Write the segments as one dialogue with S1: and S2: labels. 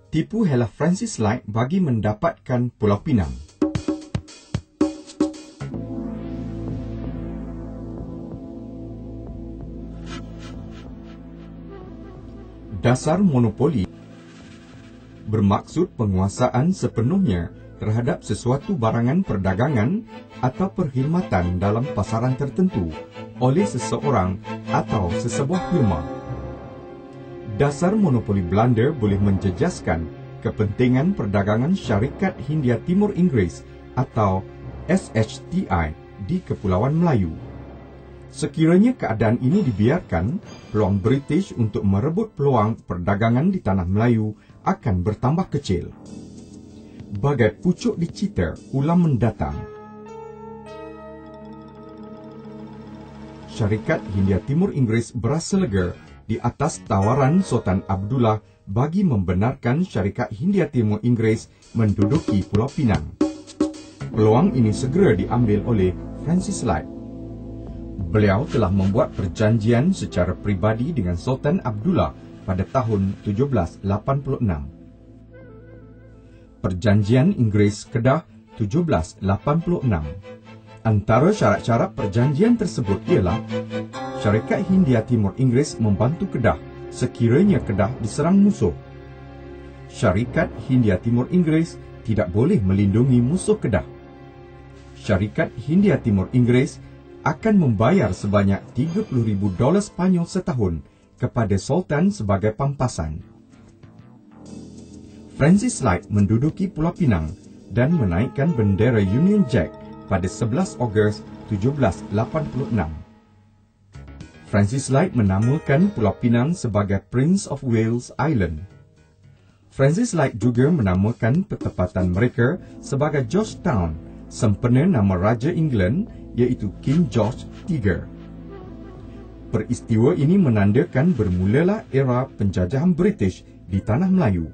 S1: Tipu helah Francis Light bagi mendapatkan Pulau Pinang. Dasar monopoli bermaksud penguasaan sepenuhnya terhadap sesuatu barangan perdagangan atau perkhidmatan dalam pasaran tertentu oleh seseorang atau sesebuah firma. Dasar monopoli Belanda boleh menjejaskan kepentingan perdagangan Syarikat Hindia Timur Inggeris atau SHTI di Kepulauan Melayu. Sekiranya keadaan ini dibiarkan, peluang British untuk merebut peluang perdagangan di Tanah Melayu akan bertambah kecil. Bagai pucuk dicita ulam mendatang, Syarikat Hindia Timur Inggeris berasa lega di atas tawaran Sultan Abdullah bagi membenarkan Syarikat Hindia Timur Inggeris menduduki Pulau Pinang. Peluang ini segera diambil oleh Francis Light. Beliau telah membuat perjanjian secara pribadi dengan Sultan Abdullah pada tahun 1786. Perjanjian Inggeris-Kedah 1786. Antara syarat-syarat perjanjian tersebut ialah Syarikat Hindia Timur Inggeris membantu Kedah sekiranya Kedah diserang musuh. Syarikat Hindia Timur Inggeris tidak boleh melindungi musuh Kedah. Syarikat Hindia Timur Inggeris akan membayar sebanyak $30,000 Spanyol setahun kepada Sultan sebagai pampasan. Francis Light menduduki Pulau Pinang dan menaikkan bendera Union Jack pada 11 Ogos 1786. Francis Light menamakan Pulau Pinang sebagai Prince of Wales Island. Francis Light juga menamakan pertempatan mereka sebagai Georgetown, sempena nama Raja England iaitu King George III. Peristiwa ini menandakan bermulalah era penjajahan British di Tanah Melayu.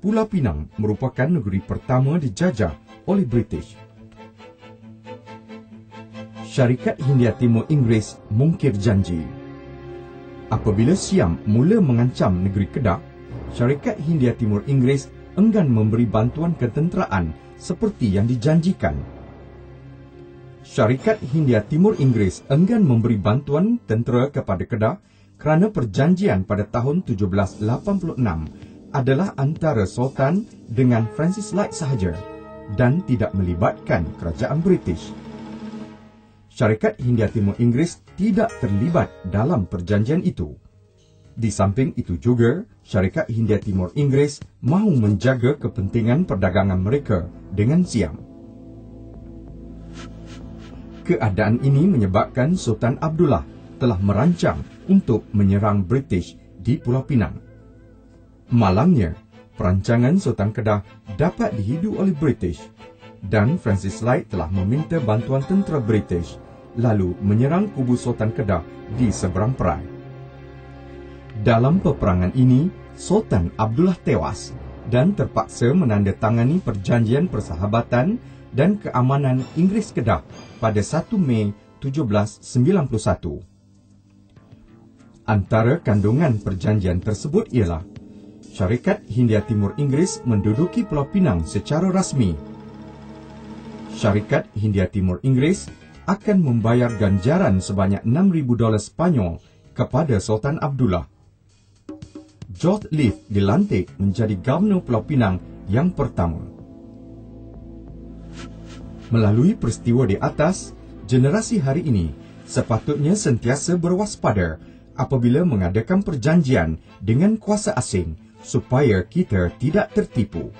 S1: Pulau Pinang merupakan negeri pertama dijajah oleh British. Syarikat Hindia Timur Inggeris mungkir janji. Apabila Siam mula mengancam negeri Kedah, Syarikat Hindia Timur Inggeris enggan memberi bantuan ketenteraan seperti yang dijanjikan. Syarikat Hindia Timur Inggeris enggan memberi bantuan tentera kepada Kedah kerana perjanjian pada tahun 1786 adalah antara Sultan dengan Francis Light sahaja dan tidak melibatkan kerajaan British. Syarikat Hindia Timur Inggeris tidak terlibat dalam perjanjian itu. Di samping itu juga, Syarikat Hindia Timur Inggeris mahu menjaga kepentingan perdagangan mereka dengan Siam. Keadaan ini menyebabkan Sultan Abdullah telah merancang untuk menyerang British di Pulau Pinang. Malangnya, perancangan Sultan Kedah dapat dihidu oleh British dan Francis Light telah meminta bantuan tentera British lalu menyerang kubu Sultan Kedah di seberang perai. Dalam peperangan ini, Sultan Abdullah tewas dan terpaksa menandatangani perjanjian persahabatan dan keamanan Inggeris Kedah pada 1 Mei 1791. Antara kandungan perjanjian tersebut ialah Syarikat Hindia Timur Inggeris menduduki Pulau Pinang secara rasmi. Syarikat Hindia Timur Inggeris akan membayar ganjaran sebanyak $6,000 Spanyol kepada Sultan Abdullah. George Leith dilantik menjadi Gubernur Pulau Pinang yang pertama. Melalui peristiwa di atas, generasi hari ini sepatutnya sentiasa berwaspada apabila mengadakan perjanjian dengan kuasa asing supaya kita tidak tertipu.